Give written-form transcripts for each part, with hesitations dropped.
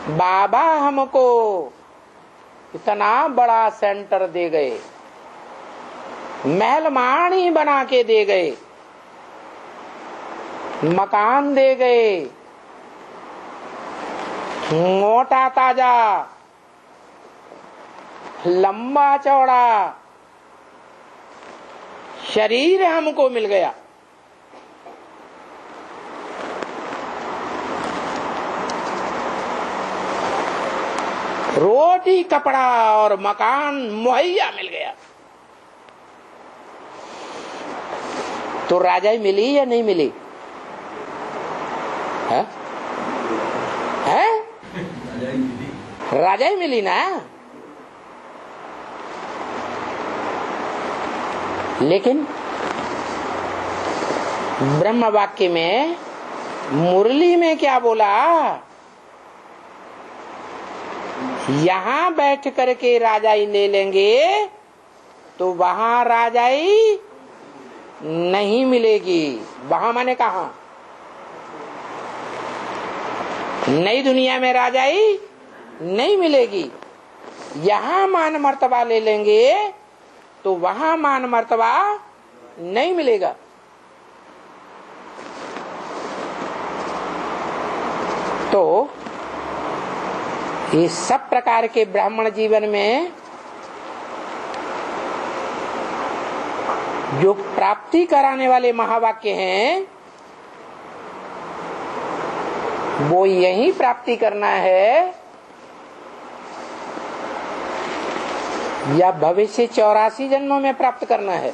बाबा हमको इतना बड़ा सेंटर दे गए, महलमानी बना के दे गए, मकान दे गए, मोटा ताजा, लंबा चौड़ा शरीर हमको मिल गया। रोटी कपड़ा और मकान मुहैया मिल गया। तो राजाई मिली या नहीं मिली? है? राजाई मिली ना। लेकिन ब्रह्म वाक्य में मुरली में क्या बोला? यहां बैठ करके राजाई ले लेंगे तो वहां राजाई नहीं मिलेगी। वहां माने कहा? नई दुनिया में राजाई नहीं मिलेगी। यहां मान मर्तबा ले लेंगे तो वहां मान मर्तबा नहीं मिलेगा। तो ये सब प्रकार के ब्राह्मण जीवन में जो प्राप्ति कराने वाले महावाक्य हैं, वो यही प्राप्ति करना है या भविष्य 84 जन्मों में प्राप्त करना है?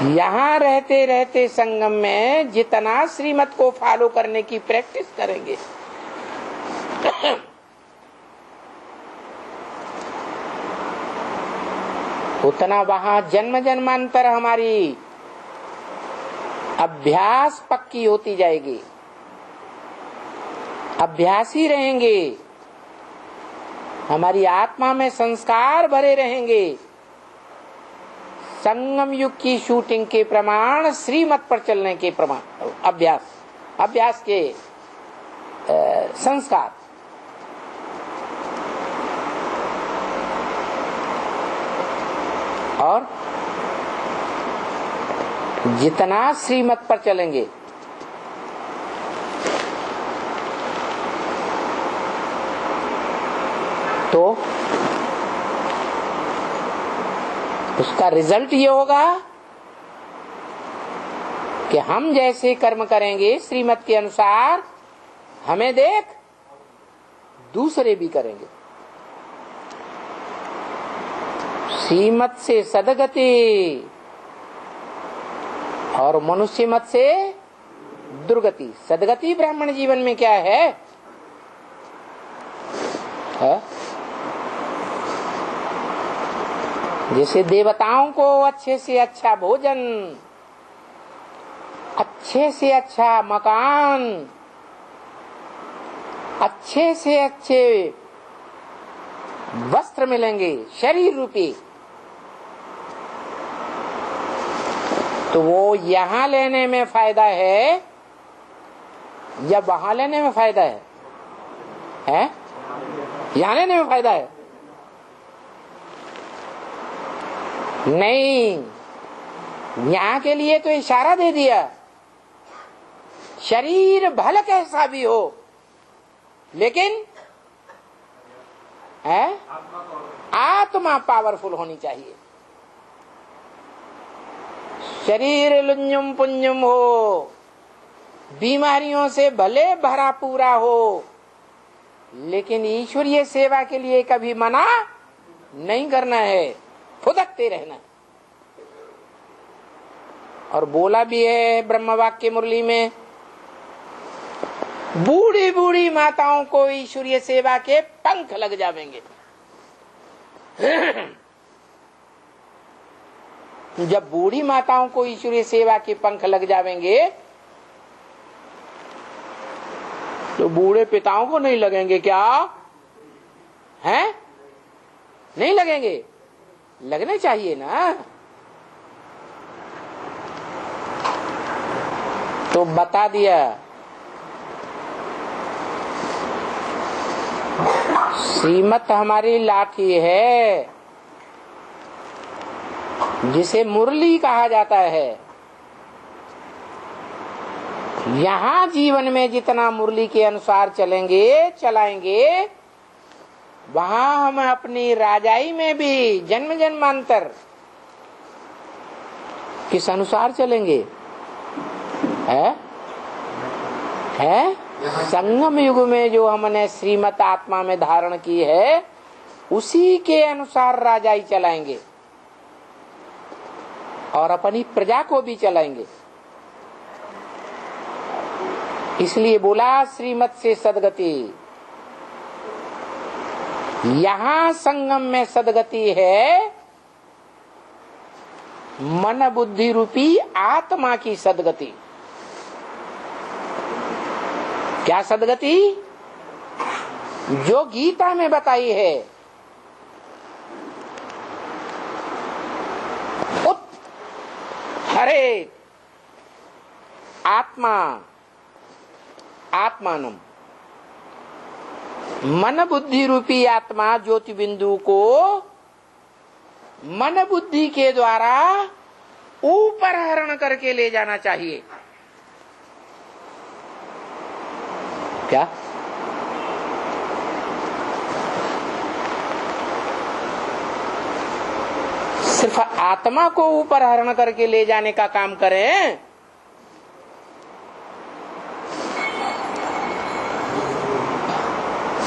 यहाँ रहते रहते संगम में जितना श्रीमत को फॉलो करने की प्रैक्टिस करेंगे उतना वहां जन्म जन्मांतर हमारी अभ्यास पक्की होती जाएगी। अभ्यासी रहेंगे, हमारी आत्मा में संस्कार भरे रहेंगे। संगम युग की शूटिंग के प्रमाण श्रीमत पर चलने के प्रमाण अभ्यास के संस्कार। और जितना श्रीमत पर चलेंगे तो उसका रिजल्ट ये होगा कि हम जैसे कर्म करेंगे श्रीमत के अनुसार, हमें देख दूसरे भी करेंगे। श्रीमत से सदगति और मनुष्य मत से दुर्गति। सदगति ब्राह्मण जीवन में क्या है? जैसे देवताओं को अच्छे से अच्छा भोजन, अच्छे से अच्छा मकान, अच्छे से अच्छे वस्त्र मिलेंगे शरीर रूपी, तो वो यहाँ लेने में फायदा है या वहां लेने में फायदा है? यहाँ लेने में फायदा है? नहीं, यहाँ के लिए तो इशारा दे दिया, शरीर भले कैसा भी हो लेकिन आत्मा पावरफुल होनी चाहिए। शरीर लुंजुम पुंजुम हो, बीमारियों से भले भरा पूरा हो, लेकिन ईश्वरीय सेवा के लिए कभी मना नहीं करना है, फुदकते रहना। और बोला भी है ब्रह्म वाक्य मुरली में, बूढ़ी बूढ़ी माताओं को ईश्वरीय सेवा के पंख लग जाएंगे। जब बूढ़ी माताओं को ईश्वरीय सेवा के पंख लग जाएंगे तो बूढ़े पिताओं को नहीं लगेंगे क्या? हैं? नहीं लगेंगे? लगने चाहिए ना। तो बता दिया श्रीमत हमारी लाठी है, जिसे मुरली कहा जाता है। यहाँ जीवन में जितना मुरली के अनुसार चलाएंगे, वहाँ हम अपनी राजाई में भी जन्म जन्मांतर किस अनुसार चलेंगे? है संगम युग में जो हमने श्रीमत आत्मा में धारण की है, उसी के अनुसार राजाई चलाएंगे और अपनी प्रजा को भी चलाएंगे। इसलिए बोला श्रीमत से सदगति। यहाँ संगम में सदगति है मन बुद्धि रूपी आत्मा की सदगति। क्या सदगति? जो गीता में बताई है, हरे आत्मा आत्मानम, मन बुद्धि रूपी आत्मा ज्योति बिंदु को मन बुद्धि के द्वारा ऊपर हरण करके ले जाना चाहिए। क्या? सिर्फ आत्मा को ऊपर हरण करके ले जाने का काम करें,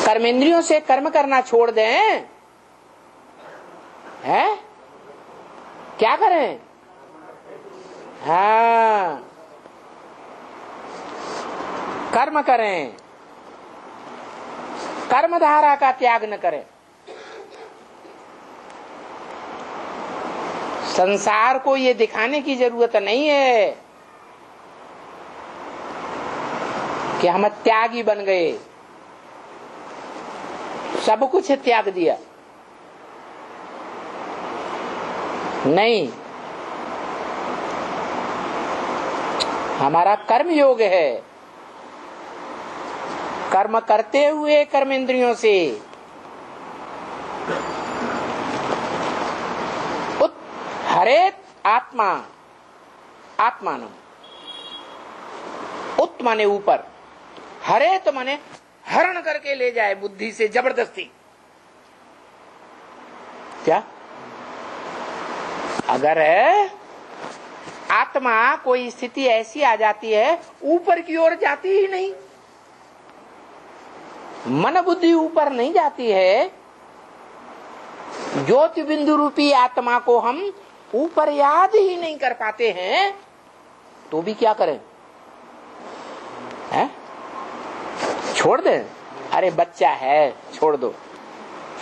कर्मेंद्रियों से कर्म करना छोड़ दें, हैं? क्या करें? हाँ, कर्म करें, कर्म धारा का त्याग न करें। संसार को ये दिखाने की जरूरत नहीं है कि हम त्यागी बन गए, सब कुछ त्याग दिया। नहीं, हमारा कर्म योग है। कर्म करते हुए कर्मेंद्रियों से हरेत आत्मा आत्मानम, उत माने ऊपर, हरेत माने हरण करके ले जाए बुद्धि से जबरदस्ती। क्या? अगर आत्मा कोई स्थिति ऐसी आ जाती है, ऊपर की ओर जाती ही नहीं, मन बुद्धि ऊपर नहीं जाती है, ज्योति बिंदु रूपी आत्मा को हम ऊपर याद ही नहीं कर पाते हैं, तो भी क्या करें? हैं? छोड़ दें? अरे बच्चा है, छोड़ दो,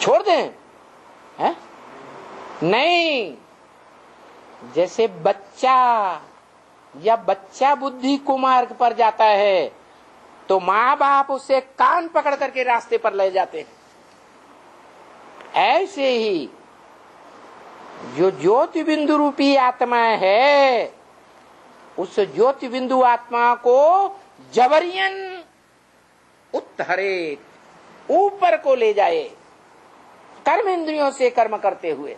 छोड़ दें? हैं? नहीं, जैसे बच्चा या बच्चा बुद्धि कुमार्ग पर जाता है, तो माँ बाप उसे कान पकड़ करके रास्ते पर ले जाते हैं। ऐसे ही जो ज्योति बिंदु रूपी आत्मा है, उस ज्योति बिंदु आत्मा को जबरियन उत्तरे ऊपर को ले जाए, कर्म इंद्रियों से कर्म करते हुए।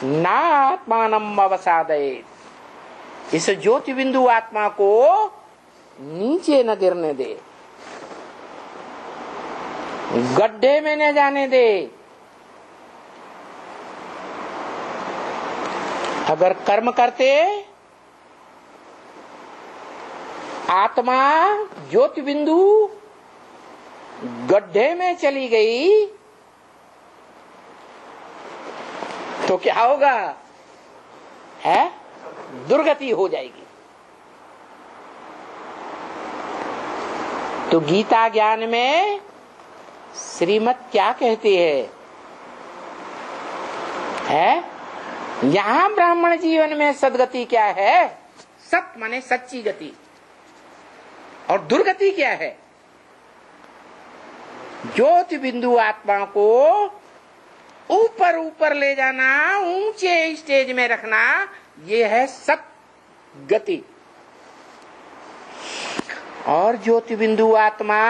ना आत्मानम अवसादयेत, इस ज्योति बिंदु आत्मा को नीचे न गिरने दे, गड्ढे में न जाने दे। अगर कर्म करते आत्मा ज्योति बिंदु गड्ढे में चली गई, तो क्या होगा? है दुर्गति हो जाएगी। तो गीता ज्ञान में श्रीमत क्या कहती है? यहाँ ब्राह्मण जीवन में सदगति क्या है? सत माने सच्ची गति, और दुर्गति क्या है? ज्योति बिंदु आत्मा को ऊपर ऊपर ले जाना, ऊंचे स्टेज में रखना, ये है सत गति। और ज्योति बिंदु आत्मा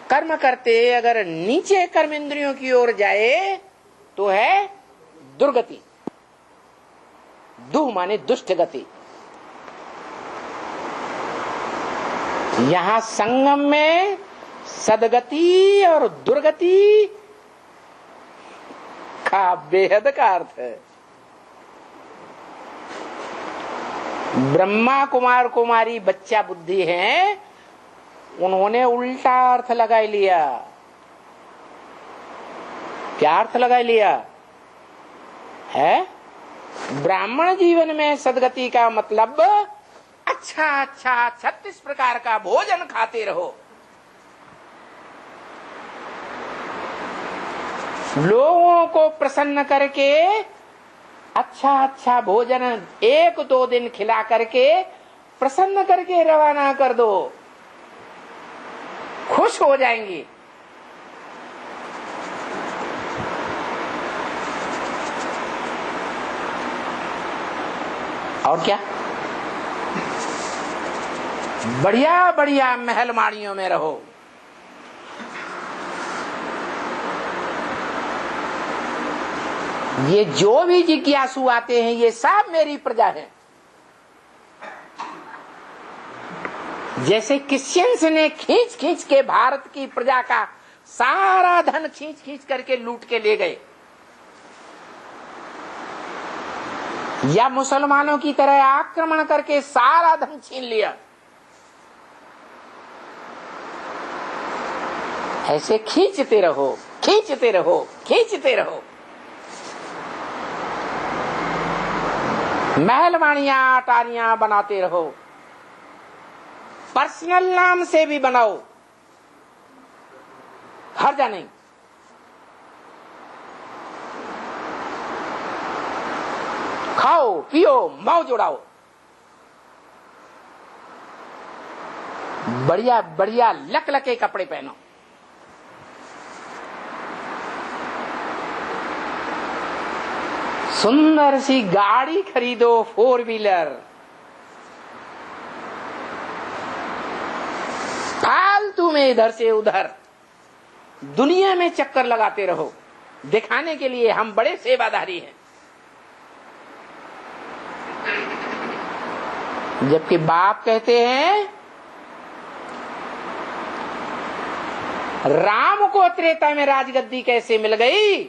कर्म करते अगर नीचे कर्म इंद्रियों की ओर जाए तो है दुर्गति। दुह माने दुष्ट गति। यहां संगम में सदगति और दुर्गति का बेहद का अर्थ है। ब्रह्मा कुमार कुमारी बच्चा बुद्धि हैं, उन्होंने उल्टा अर्थ लगा लिया। क्या अर्थ लगा लिया है? ब्राह्मण जीवन में सदगति का मतलब अच्छा अच्छा 36 प्रकार का भोजन खाते रहो, लोगों को प्रसन्न करके अच्छा अच्छा भोजन 1-2 दिन खिला करके प्रसन्न करके रवाना कर दो, खुश हो जाएंगी। और क्या, बढ़िया बढ़िया महल माड़ियों में रहो। ये जो भी जिज्ञासु आते हैं ये सब मेरी प्रजा है। जैसे क्रिश्चियंस ने खींच खींच के भारत की प्रजा का सारा धन खींच खींच करके लूट के ले गए, या मुसलमानों की तरह आक्रमण करके सारा धन छीन लिया, ऐसे खींचते रहो खींचते रहो खींचते रहो। महलवाणियां अटारियां बनाते रहो, पर्सनल नाम से भी बनाओ, हर्जा नहीं। खाओ पियो मौज उड़ाओ, बढ़िया बढ़िया लकलके कपड़े पहनो। सुंदर सी गाड़ी खरीदो, 4 व्हीलर, फालतू में इधर से उधर दुनिया में चक्कर लगाते रहो, दिखाने के लिए हम बड़े सेवादारी हैं। जबकि बाप कहते हैं राम को त्रेता में राजगद्दी कैसे मिल गई?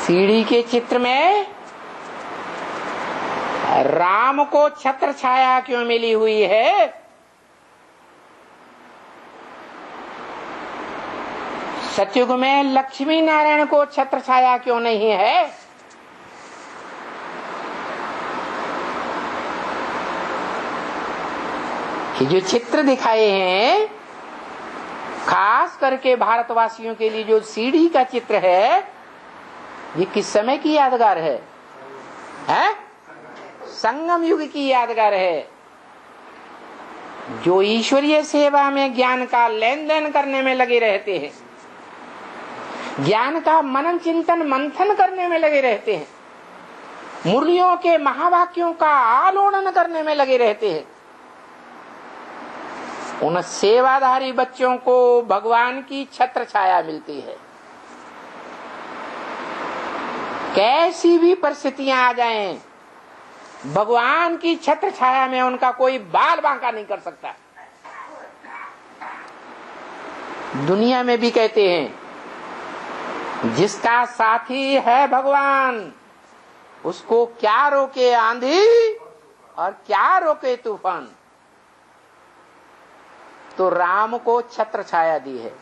सीढ़ी के चित्र में राम को छत्र छाया क्यों मिली हुई है? सतयुग में लक्ष्मी नारायण को छत्र छाया क्यों नहीं है? ये जो चित्र दिखाए हैं, खास करके भारतवासियों के लिए जो सीढ़ी का चित्र है, ये किस समय की यादगार है? संगम युग की यादगार है। जो ईश्वरीय सेवा में ज्ञान का लेन देन करने में लगे रहते हैं, ज्ञान का मनन चिंतन मंथन करने में लगे रहते हैं, मुरलियों के महावाक्यों का आलोड़न करने में लगे रहते हैं, उन सेवाधारी बच्चों को भगवान की छत्र छाया मिलती है। कैसी भी परिस्थितियां आ जाएं, भगवान की छत्र छाया में उनका कोई बाल बांका नहीं कर सकता। दुनिया में भी कहते हैं जिसका साथी है भगवान, उसको क्या रोके आंधी और क्या रोके तूफान। तो राम को छत्र छाया दी है,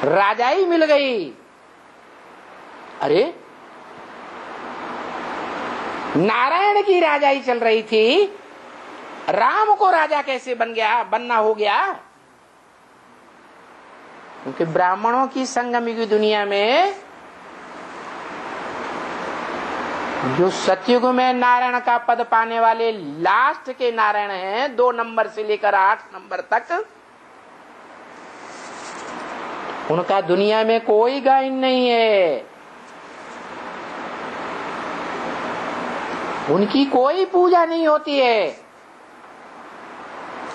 राजाई मिल गई। अरे नारायण की राजाई चल रही थी, राम को राजा कैसे बनना हो गया? क्योंकि ब्राह्मणों की संगम की दुनिया में जो सतयुग में नारायण का पद पाने वाले लास्ट के नारायण हैं, 2 नंबर से लेकर 8 नंबर तक, उनका दुनिया में कोई गायन नहीं है। उनकी कोई पूजा नहीं होती है,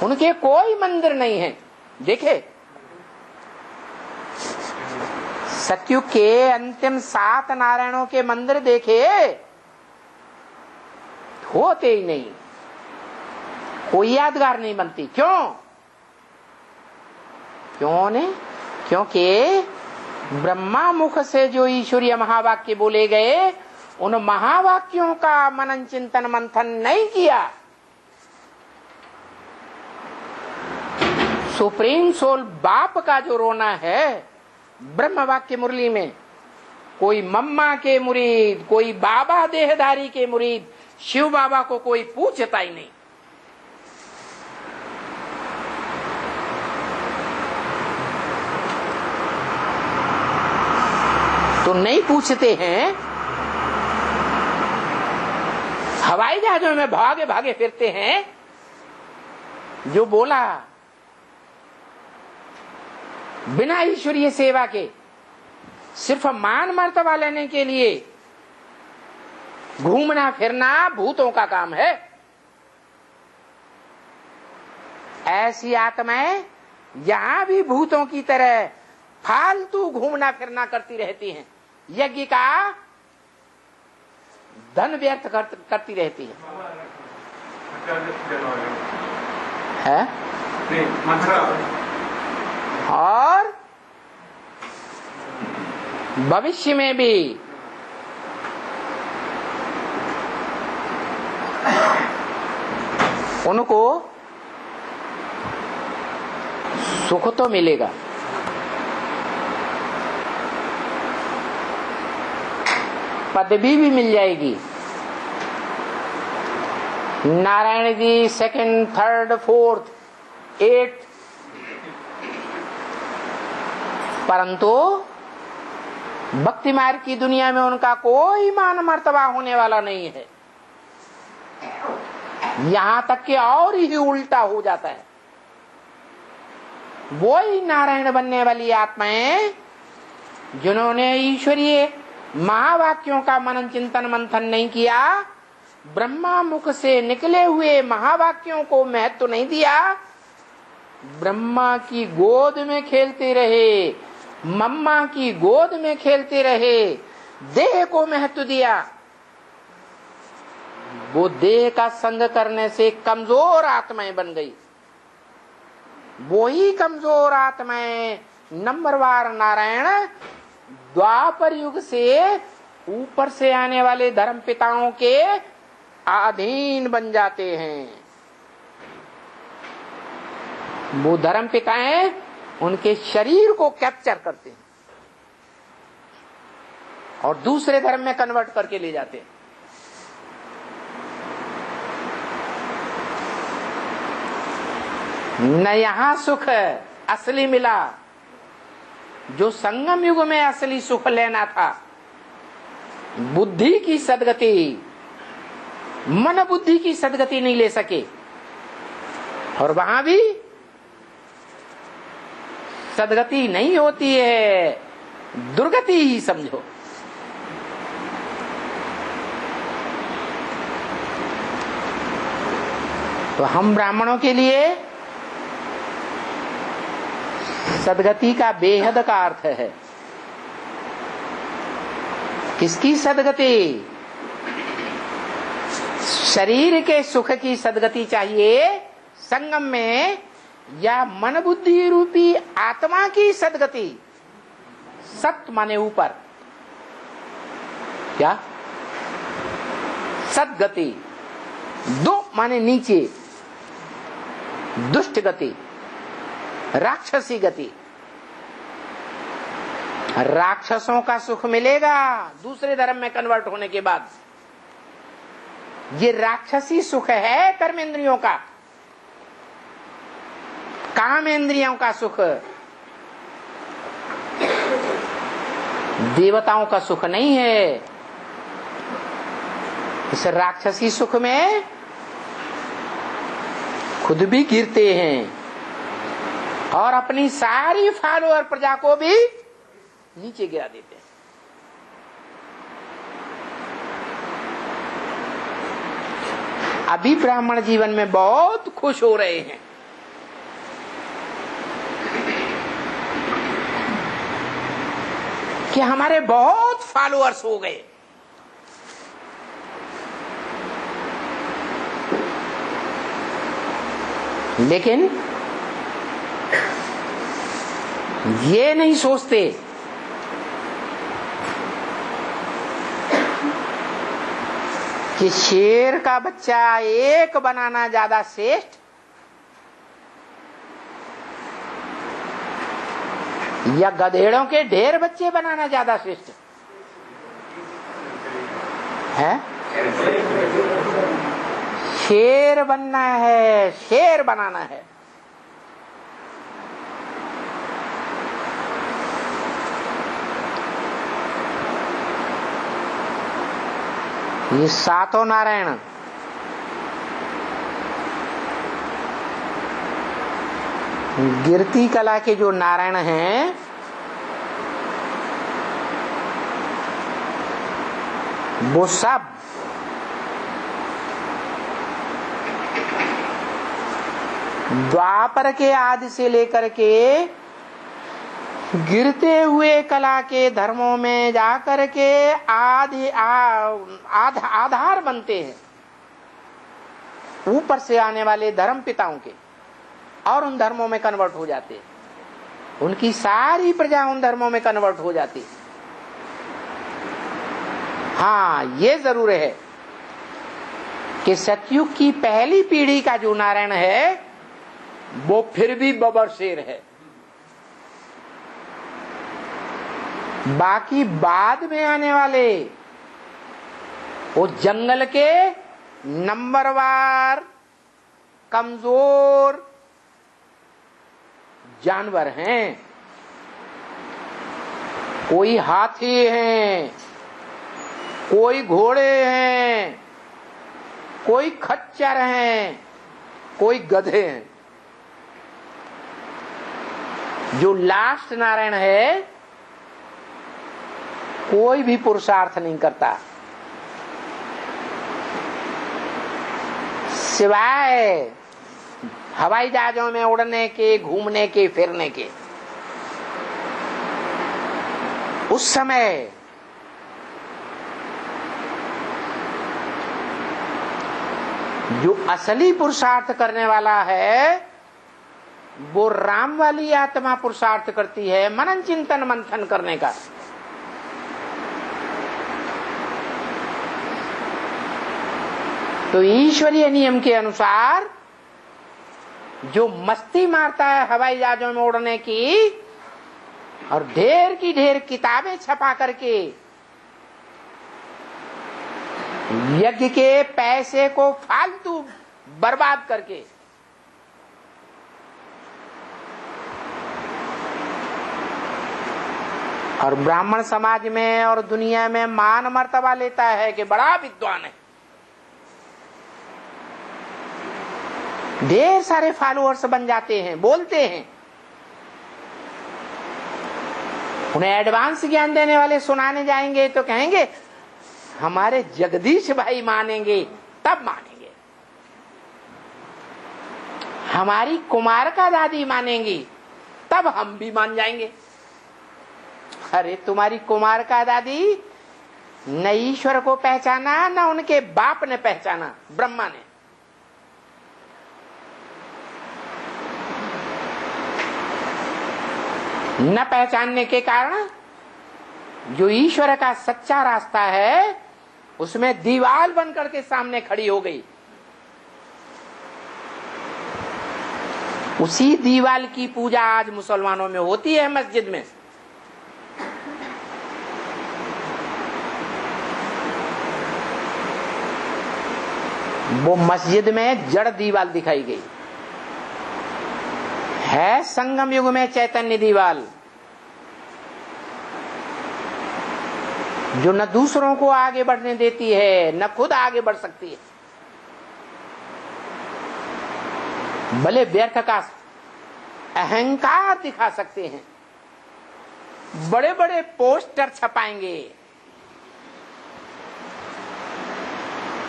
उनके कोई मंदिर नहीं है। देखे सतयुग के अंतिम 7 नारायणों के मंदिर देखे, होते ही नहीं, कोई यादगार नहीं बनती। क्यों? क्यों नहीं? क्योंकि ब्रह्मा मुख से जो ईश्वरीय महावाक्य बोले गए, उन महावाक्यों का मनन चिंतन मंथन नहीं किया। सुप्रीम सोल बाप का जो रोना है ब्रह्म वाक्य मुरली में, कोई मम्मा के मुरीद, कोई बाबा देहधारी के मुरीद, शिव बाबा को कोई पूछता ही नहीं। तो नहीं पूछते हैं, हवाई जहाजों में भागे भागे फिरते हैं। जो बोला बिना ईश्वरीय सेवा के, सिर्फ मान मर्तबा लेने के लिए घूमना फिरना भूतों का काम है। ऐसी आत्माएं यहां भी भूतों की तरह फालतू घूमना फिरना करती रहती हैं, यज्ञ का धन व्यर्थ करती रहती है? और भविष्य में भी उनको सुख तो मिलेगा, पदवी भी मिल जाएगी। Narayan ji 2nd, 3rd, 4th, 8th, परंतु भक्ति मार्ग की दुनिया में उनका कोई मान मर्तबा होने वाला नहीं है। यहां तक कि और ही उल्टा हो जाता है। वो ही नारायण बनने वाली आत्माएं जिन्होंने ईश्वरीय महावाक्यों का मनन चिंतन मंथन नहीं किया, ब्रह्मा मुख से निकले हुए महावाक्यों को महत्व नहीं दिया, ब्रह्मा की गोद में खेलते रहे, मम्मा की गोद में खेलते रहे, देह को महत्व दिया। वो देह का संग करने से कमजोर आत्माएं बन गई। वो ही कमजोर आत्माएं नंबरवार नारायण द्वापर युग से ऊपर से आने वाले धर्म पिताओं के अधीन बन जाते हैं। वो धर्म पिताएं उनके शरीर को कैप्चर करते हैं और दूसरे धर्म में कन्वर्ट करके ले जाते हैं। न यहां सुख असली मिला, जो संगम युग में असली सुख लेना था, बुद्धि की सदगति, मन बुद्धि की सदगति नहीं ले सके, और वहां भी सदगति नहीं होती है, दुर्गति ही समझो। तो हम ब्राह्मणों के लिए सदगति का बेहद का अर्थ है। किसकी सदगति? शरीर के सुख की सदगति चाहिए संगम में, या मन बुद्धि रूपी आत्मा की सदगति? सत माने ऊपर, क्या? सदगति। दो माने नीचे, दुष्ट गति, राक्षसी गति। राक्षसों का सुख मिलेगा दूसरे धर्म में कन्वर्ट होने के बाद। ये राक्षसी सुख है कर्मेंद्रियों का, कामेंद्रियों का सुख, देवताओं का सुख नहीं है। इस राक्षसी सुख में खुद भी गिरते हैं और अपनी सारी फॉलोअर प्रजा को भी नीचे गिरा देते हैं। अभी ब्राह्मण जीवन में बहुत खुश हो रहे हैं। कि हमारे बहुत फॉलोअर्स हो गए। लेकिन ये नहीं सोचते कि शेर का बच्चा एक बनाना ज्यादा श्रेष्ठ या गधेड़ों के ढेर बच्चे बनाना ज्यादा श्रेष्ठ है। शेर बनना है, शेर बनाना है। ये सातों नारायण गिरती कला के जो नारायण हैं वो सब द्वापर के आदि से लेकर के गिरते हुए कला के धर्मों में जाकर के आधार बनते हैं ऊपर से आने वाले धर्म पिताओं के, और उन धर्मों में कन्वर्ट हो जाते हैं। उनकी सारी प्रजा उन धर्मों में कन्वर्ट हो जाती है। हाँ, ये जरूर है कि सतयुग की पहली पीढ़ी का जो नारायण है वो फिर भी बबर शेर है। बाकी बाद में आने वाले वो जंगल के नंबरवार कमजोर जानवर हैं। कोई हाथी हैं, कोई घोड़े हैं, कोई खच्चर हैं, कोई गधे हैं। जो लास्ट नारायण है कोई भी पुरुषार्थ नहीं करता सिवाय हवाई जहाजों में उड़ने के, घूमने के, फिरने के। उस समय जो असली पुरुषार्थ करने वाला है वो राम वाली आत्मा पुरुषार्थ करती है, मनन चिंतन मंथन करने का। तो ईश्वरीय नियम के अनुसार जो मस्ती मारता है हवाई जहाजों में उड़ने की और ढेर की ढेर किताबें छपा करके यज्ञ के पैसे को फालतू बर्बाद करके और ब्राह्मण समाज में और दुनिया में मान मर्तबा लेता है कि बड़ा विद्वान है, ढेर सारे फॉलोअर्स बन जाते हैं, बोलते हैं। उन्हें एडवांस ज्ञान देने वाले सुनाने जाएंगे तो कहेंगे हमारे जगदीश भाई मानेंगे तब मानेंगे, हमारी कुमारका दादी मानेंगी तब हम भी मान जाएंगे। अरे तुम्हारी कुमारका दादी न ईश्वर को पहचाना न उनके बाप ने पहचाना, ब्रह्मा ने। न पहचानने के कारण जो ईश्वर का सच्चा रास्ता है उसमें दीवार बनकर के सामने खड़ी हो गई। उसी दीवार की पूजा आज मुसलमानों में होती है मस्जिद में। वो मस्जिद में जड़ दीवार दिखाई गई है। संगम युग में चैतन्य दीवाल जो न दूसरों को आगे बढ़ने देती है न खुद आगे बढ़ सकती है, भले व्यर्थ का अहंकार दिखा सकते हैं, बड़े बड़े पोस्टर छपाएंगे,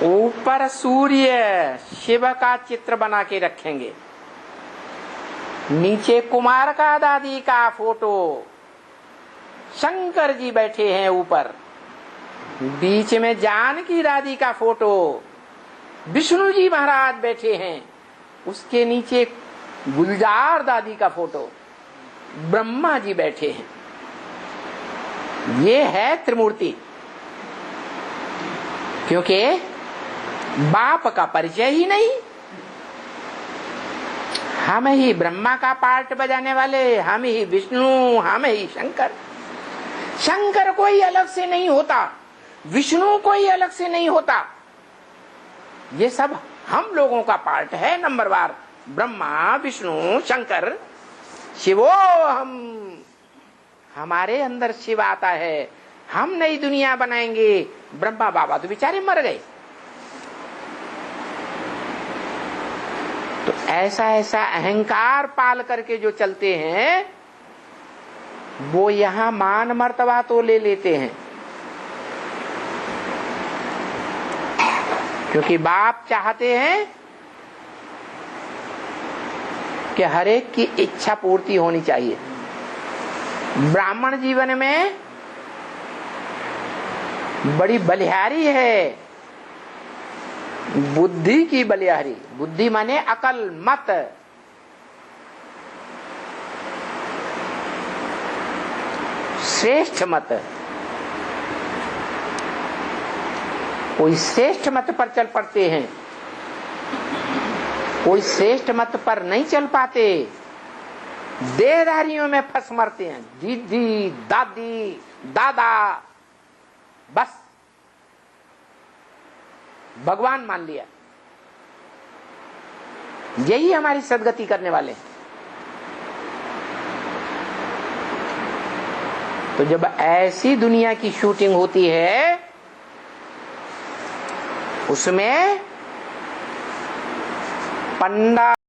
ऊपर सूर्य शिव का चित्र बना के रखेंगे, नीचे कुमार का दादी का फोटो, शंकर जी बैठे हैं ऊपर, बीच में जानकी दादी का फोटो, विष्णु जी महाराज बैठे हैं, उसके नीचे गुलजार दादी का फोटो, ब्रह्मा जी बैठे हैं। ये है त्रिमूर्ति। क्योंकि बाप का परिचय ही नहीं, हम ही ब्रह्मा का पार्ट बजाने वाले, हम ही विष्णु, हम ही शंकर। शंकर कोई अलग से नहीं होता, विष्णु कोई अलग से नहीं होता, ये सब हम लोगों का पार्ट है। नंबर वार ब्रह्मा, विष्णु, शंकर, शिवो हम, हमारे अंदर शिव आता है। हम नई दुनिया बनाएंगे। ब्रह्मा बाबा तो बेचारे मर गए। तो ऐसा ऐसा अहंकार पाल करके जो चलते हैं, वो यहां मान मर्तबा तो ले लेते हैं, क्योंकि बाप चाहते हैं कि हर एक की इच्छा पूर्ति होनी चाहिए। ब्राह्मण जीवन में बड़ी बलिहारी है, बुद्धि की बलिहारी। बुद्धि माने अकल, मत। श्रेष्ठ मत। कोई श्रेष्ठ मत पर चल पड़ते हैं, कोई श्रेष्ठ मत पर नहीं चल पाते, देहधारियों में फंस मरते हैं। दीदी, दादी, दादा, बस भगवान मान लिया। यही हमारी सदगति करने वाले हैं। तो जब ऐसी दुनिया की शूटिंग होती है, उसमें पंडा